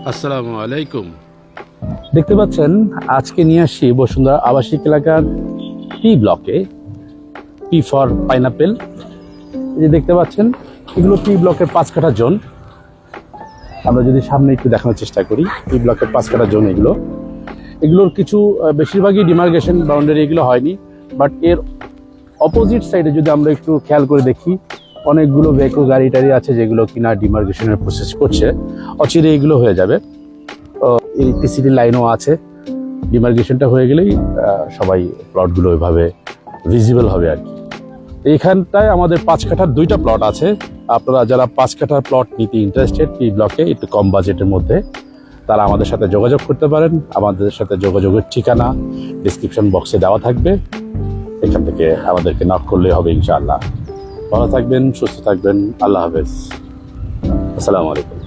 আসসালামু আলাইকুম। দেখতে পাচ্ছেন আজকে নিয়ে আসি বসুন্ধরা আবাসিক এলাকার পি ব্লকে, পি ফর পাইনাপেল। এই যে দেখতে পাচ্ছেন এগুলো পি ব্লকের 5 কাঠা জোন। আমরা যদি সামনে একটু দেখানোর চেষ্টা করি, পি ব্লকের 5 কাঠা জোন এগুলোর কিছু বেশিরভাগই ডিমার্কেশন বাউন্ডারি এগুলো হয়নি, বাট এর অপোজিট সাইডে যদি আমরা একটু খেয়াল করে দেখি, অনেকগুলো ভেহিকল গাড়ি টাড়ি আছে যেগুলো কিনা ডিমার্কেশনের প্রসেস করছে। অচিরে এগুলো হয়ে যাবে। ইলেকট্রিসিটি লাইনও আছে। ডিমার্কেশনটা হয়ে গেলেই সবাই প্লটগুলো ওইভাবে ভিজিবল হবে আর কি। এইখানটায় আমাদের 5 কাঠার 2টা প্লট আছে। আপনারা যারা 5 কাঠার প্লট নিতে ইন্টারেস্টেড পি ব্লকে একটু কম বাজেটের মধ্যে, তারা আমাদের সাথে যোগাযোগ করতে পারেন। আমাদের সাথে যোগাযোগের ঠিকানা ডিসক্রিপশন বক্সে দেওয়া থাকবে। এখান থেকে আমাদেরকে নক করলেই হবে ইনশাআল্লাহ। ভালো থাকবেন, সুস্থ থাকবেন। আল্লাহ হাফেজ। আসসালামু আলাইকুম।